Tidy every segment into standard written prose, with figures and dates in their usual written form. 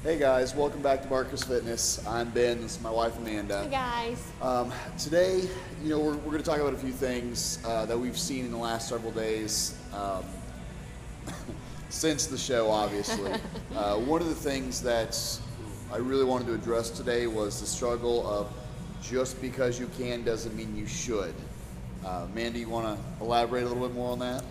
Hey guys, welcome back to Marcus Fitness. I'm Ben, this is my wife Amanda. Hey guys. Today, we're going to talk about a few things that we've seen in the last several days since the show, obviously. One of the things that I really wanted to address today was the struggle of just because you can doesn't mean you should. Amanda, you want to elaborate a little bit more on that?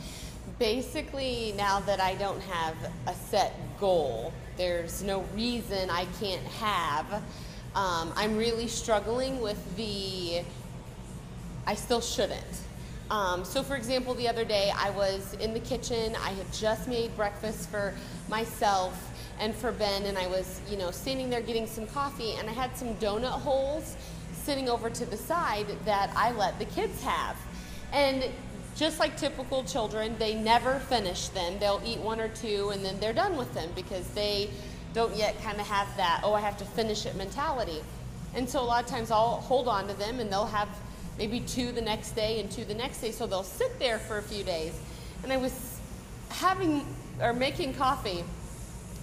Basically, now that I don't have a set goal, there's no reason I can't have. I'm really struggling with I still shouldn't. So for example, the other day I was in the kitchen. I had just made breakfast for myself and for Ben, and I was, standing there getting some coffee, and I had some donut holes sitting over to the side that I let the kids have. And just like typical children, they never finish them. They'll eat one or two and then they're done with them because they don't yet kind of have that, oh, I have to finish it mentality. And so a lot of times I'll hold on to them and they'll have maybe two the next day and two the next day. So they'll sit there for a few days. And I was making coffee,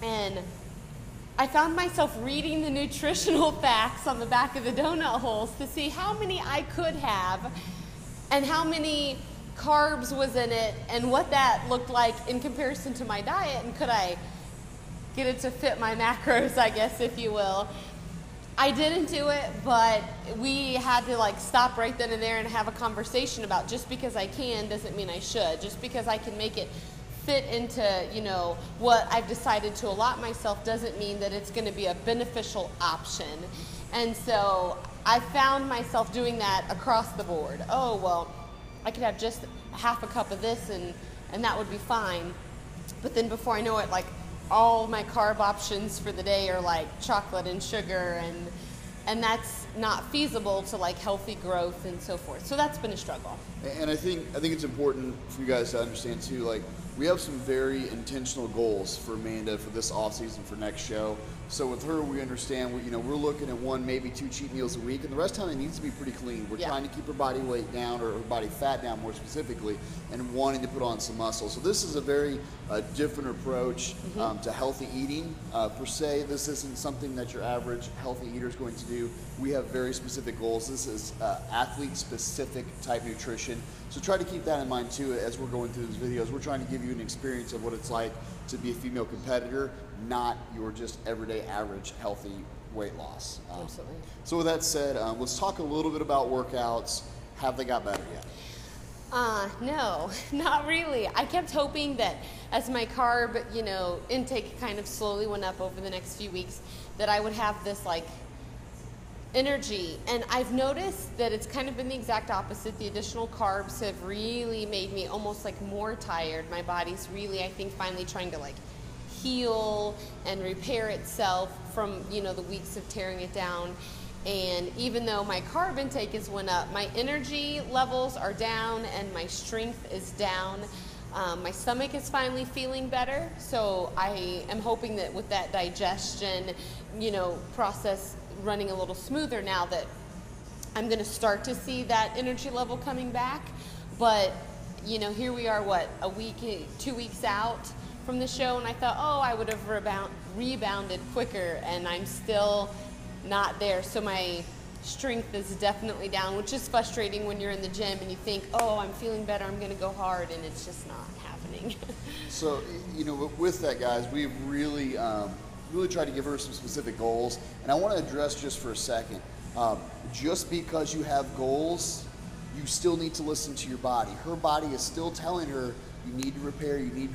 and I found myself reading the nutritional facts on the back of the donut holes to see how many I could have and how many carbs was in it and what that looked like in comparison to my diet, and could I get it to fit my macros, I guess, if you will. I didn't do it, but we had to stop right then and there and have a conversation about just because I can doesn't mean I should. Just because I can make it fit into, what I've decided to allot myself doesn't mean that it's going to be a beneficial option. And so I found myself doing that across the board. Oh, well, I could have just half a cup of this and that would be fine. But then before I know it, all my carb options for the day are chocolate and sugar, and that's not feasible to healthy growth and so forth. So that's been a struggle. And I think it's important for you guys to understand too, we have some very intentional goals for Amanda for this off season for next show. So with her, we understand we're looking at one, maybe two cheat meals a week, and the rest of the time it needs to be pretty clean. We're trying to keep her body weight down, or her body fat down more specifically, and wanting to put on some muscle. So this is a very different approach to healthy eating per se. This isn't something that your average healthy eater is going to do. We have very specific goals. This is athlete-specific type nutrition. So try to keep that in mind too as we're going through these videos. We're trying to give you an experience of what it's like to be a female competitor, not your just everyday average healthy weight loss. Absolutely. So with that said, let's talk a little bit about workouts. Have they got better yet? No, not really. I kept hoping that as my carb, intake kind of slowly went up over the next few weeks, that I would have this energy. And I've noticed that it's kind of been the exact opposite. The additional carbs have really made me almost more tired. My body's really, I think, finally trying to heal and repair itself from, the weeks of tearing it down. And even though my carb intake has went up, my energy levels are down and my strength is down. My stomach is finally feeling better. So I am hoping that with that digestion, process running a little smoother now, that I'm going to start to see that energy level coming back. But, here we are, a week, 2 weeks out from the show, and I thought, I would have rebounded quicker, and I'm still not there. So my strength is definitely down, which is frustrating when you're in the gym and you think, I'm feeling better, I'm going to go hard, and it's just not happening. So, with that, guys, we've really tried to give her some specific goals, and I want to address just for a second, just because you have goals, you still need to listen to your body. Her body is still telling her, you need to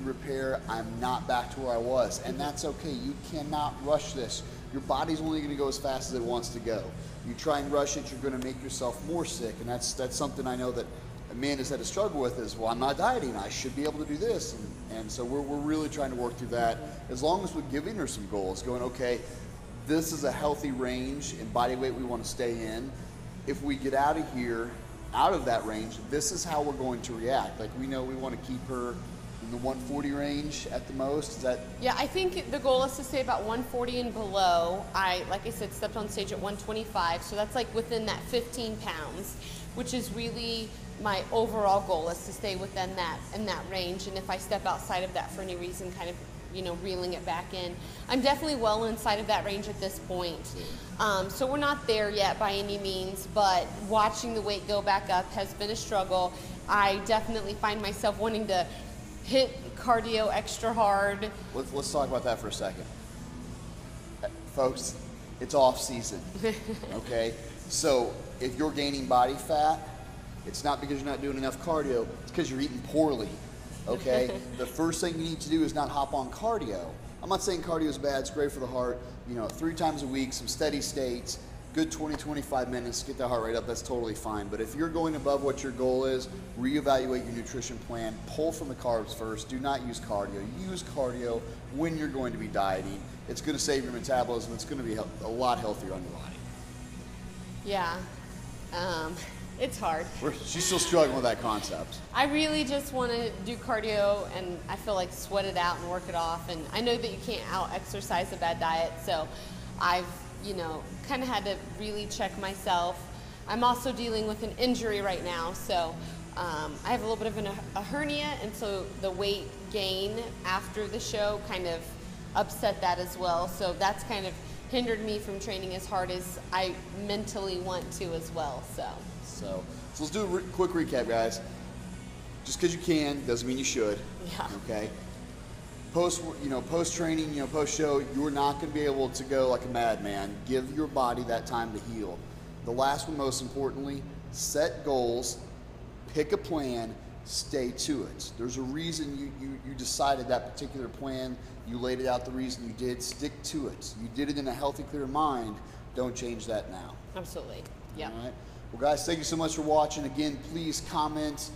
repair, I'm not back to where I was, and that's okay. You cannot rush this. Your body's only going to go as fast as it wants to go. You try and rush it, you're going to make yourself more sick, and that's something I know that Amanda's had to struggle with is, well, I'm not dieting, I should be able to do this. And so we're really trying to work through that, as long as we're giving her some goals, going, okay, this is a healthy range in body weight we want to stay in. If we get out of that range, this is how we're going to react. We know we want to keep her in the 140 range at the most. Is that? Yeah, I think the goal is to stay about 140 and below. Like I said, stepped on stage at 125, so that's within that 15 pounds, which is really my overall goal, is to stay within that range. And if I step outside of that for any reason, kind of reeling it back in. I'm definitely well inside of that range at this point. So we're not there yet by any means, but watching the weight go back up has been a struggle. I definitely find myself wanting to hit cardio extra hard. Let's talk about that for a second. Folks, it's off season, okay? So if you're gaining body fat, it's not because you're not doing enough cardio, it's because you're eating poorly, okay? The first thing you need to do is not hop on cardio. I'm not saying cardio is bad, it's great for the heart. 3 times a week, some steady states, good 20-25 minutes, get the heart rate up, that's totally fine. But if you're going above what your goal is, reevaluate your nutrition plan, pull from the carbs first, do not use cardio. Use cardio when you're going to be dieting. It's going to save your metabolism, it's going to be a lot healthier on your body. Yeah, it's hard. She's still struggling with that concept. I really just want to do cardio and I feel like sweat it out and work it off. And I know that you can't out-exercise a bad diet, so I've, kind of had to really check myself. I'm also dealing with an injury right now, so I have a little bit of a hernia, and so the weight gain after the show kind of upset that as well. So that's kind of hindered me from training as hard as I mentally want to as well. So let's do a quick recap, guys. Just because you can doesn't mean you should. Yeah. Okay. Post training, post show, you're not going to be able to go like a madman. Give your body that time to heal. The last one, most importantly, set goals, pick a plan, stay to it. There's a reason you decided that particular plan. You laid it out the reason you did. Stick to it. You did it in a healthy, clear mind. Don't change that now. Absolutely. Yeah. All right. Well, guys, thank you so much for watching. Again, please comment.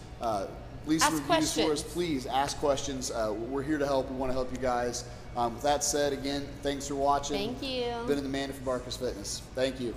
Leave some reviews for us. Please ask questions. We're here to help. We want to help you guys. With that said, again, thanks for watching. Thank you. Been in the man for Barker's Fitness. Thank you.